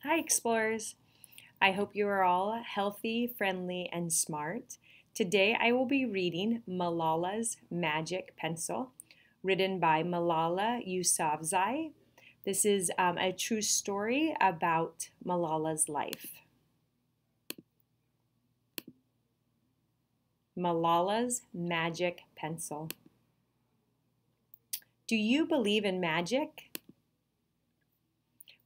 Hi, explorers. I hope you are all healthy, friendly, and smart. Today I will be reading Malala's Magic Pencil, written by Malala Yousafzai. This is a true story about Malala's life. Malala's Magic Pencil. Do you believe in magic?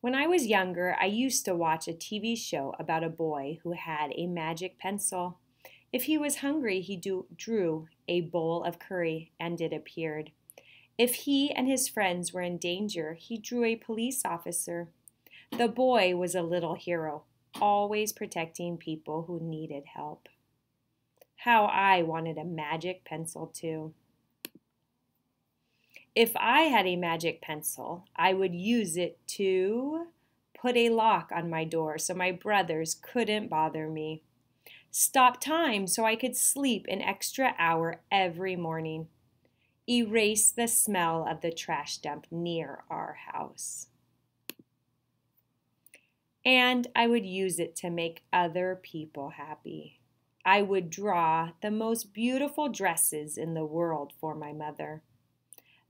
When I was younger, I used to watch a TV show about a boy who had a magic pencil. If he was hungry, he drew a bowl of curry and it appeared. If he and his friends were in danger, he drew a police officer. The boy was a little hero, always protecting people who needed help. How I wanted a magic pencil too. If I had a magic pencil, I would use it to put a lock on my door so my brothers couldn't bother me. Stop time so I could sleep an extra hour every morning. Erase the smell of the trash dump near our house. And I would use it to make other people happy. I would draw the most beautiful dresses in the world for my mother,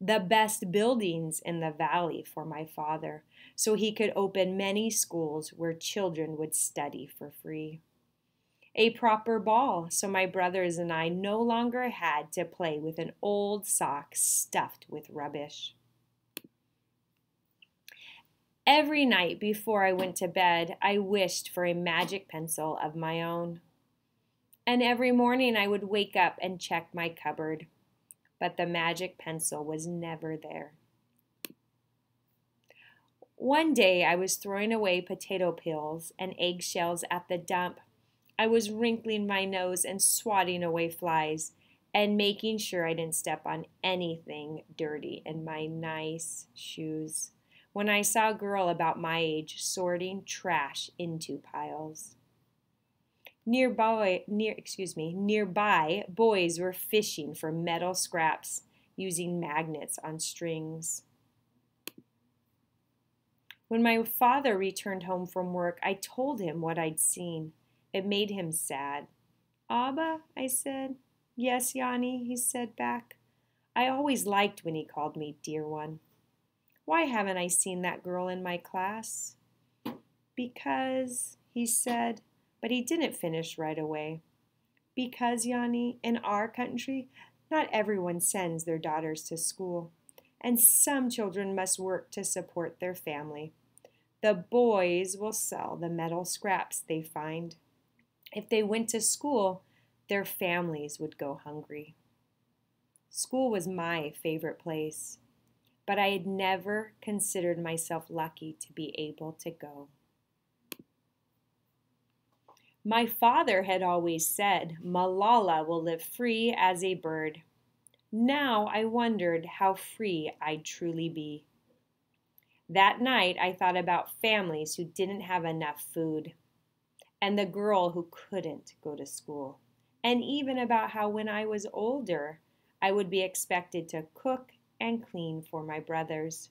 the best buildings in the valley for my father, so he could open many schools where children would study for free. A proper ball so my brothers and I no longer had to play with an old sock stuffed with rubbish. Every night before I went to bed, I wished for a magic pencil of my own. And every morning I would wake up and check my cupboard, but the magic pencil was never there. One day I was throwing away potato peels and eggshells at the dump. I was wrinkling my nose and swatting away flies and making sure I didn't step on anything dirty in my nice shoes when I saw a girl about my age sorting trash into piles. Nearby, boys were fishing for metal scraps using magnets on strings. When my father returned home from work, I told him what I'd seen. It made him sad. "Abba," I said. "Yes, Yanni," he said back. I always liked when he called me dear one. "Why haven't I seen that girl in my class?" "Because," he said, but he didn't finish right away. "Because, Yanni, in our country, not everyone sends their daughters to school, and some children must work to support their family. The boys will sell the metal scraps they find. If they went to school, their families would go hungry." School was my favorite place, but I had never considered myself lucky to be able to go. My father had always said, "Malala will live free as a bird." Now I wondered how free I'd truly be. That night I thought about families who didn't have enough food, and the girl who couldn't go to school, and even about how when I was older, I would be expected to cook and clean for my brothers,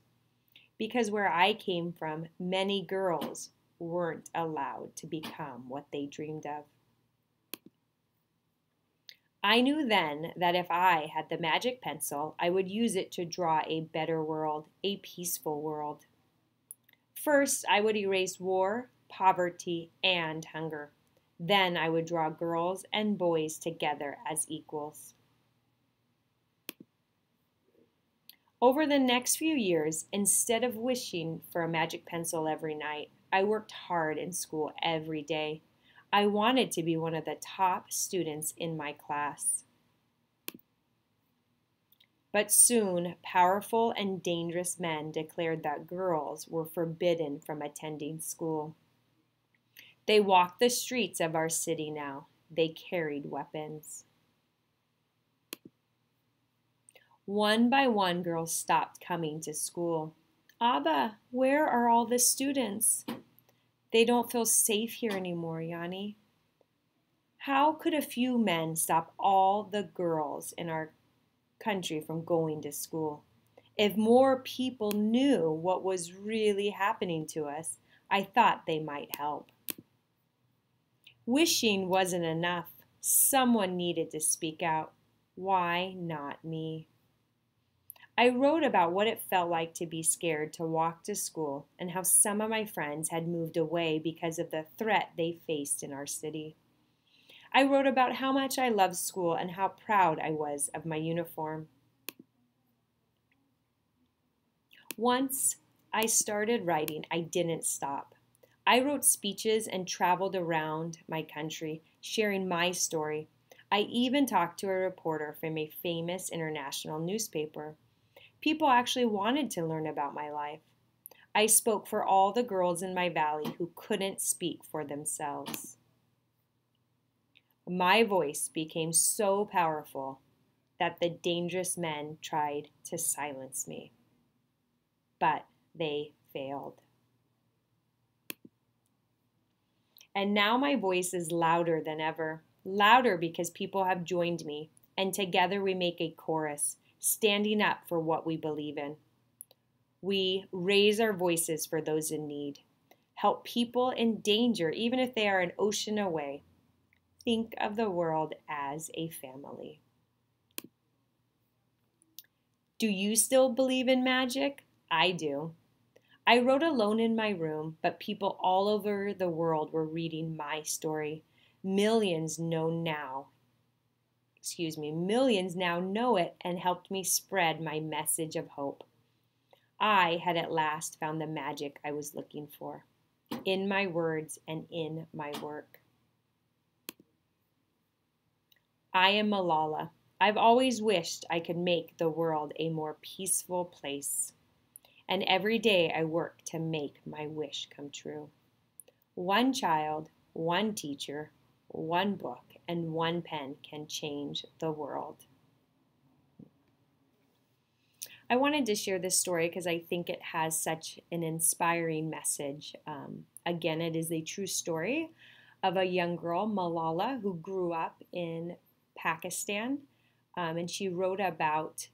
because where I came from, many girls weren't allowed to become what they dreamed of. I knew then that if I had the magic pencil, I would use it to draw a better world, a peaceful world. First, I would erase war, poverty, and hunger. Then I would draw girls and boys together as equals. Over the next few years, instead of wishing for a magic pencil every night, I worked hard in school every day. I wanted to be one of the top students in my class. But soon, powerful and dangerous men declared that girls were forbidden from attending school. They walked the streets of our city now. They carried weapons. One by one, girls stopped coming to school. "Abba, where are all the students?" "They don't feel safe here anymore, Yanni." How could a few men stop all the girls in our country from going to school? If more people knew what was really happening to us, I thought they might help. Wishing wasn't enough. Someone needed to speak out. Why not me? I wrote about what it felt like to be scared to walk to school and how some of my friends had moved away because of the threat they faced in our city. I wrote about how much I loved school and how proud I was of my uniform. Once I started writing, I didn't stop. I wrote speeches and traveled around my country, sharing my story. I even talked to a reporter from a famous international newspaper. People actually wanted to learn about my life. I spoke for all the girls in my valley who couldn't speak for themselves. My voice became so powerful that the dangerous men tried to silence me, but they failed. And now my voice is louder than ever, louder because people have joined me, and together we make a chorus, standing up for what we believe in. We raise our voices for those in need, help people in danger, even if they are an ocean away. Think of the world as a family. Do you still believe in magic? I do. I wrote alone in my room, but people all over the world were reading my story. Millions now know it and helped me spread my message of hope. I had at last found the magic I was looking for, in my words and in my work. I am Malala. I've always wished I could make the world a more peaceful place. And every day I work to make my wish come true. One child, one teacher, one book, and one pen can change the world. I wanted to share this story because I think it has such an inspiring message. Again, it is a true story of a young girl, Malala, who grew up in Pakistan, and she wrote about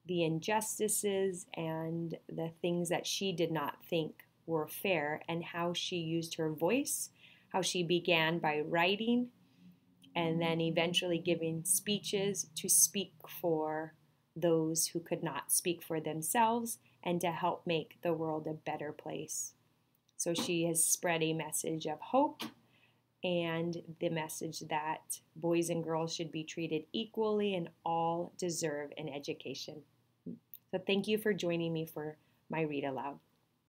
the injustices and the things that she did not think were fair, and how she used her voice, how she began by writing and then eventually giving speeches to speak for those who could not speak for themselves and to help make the world a better place. So she has spread a message of hope and the message that boys and girls should be treated equally and all deserve an education. So thank you for joining me for my Read Aloud.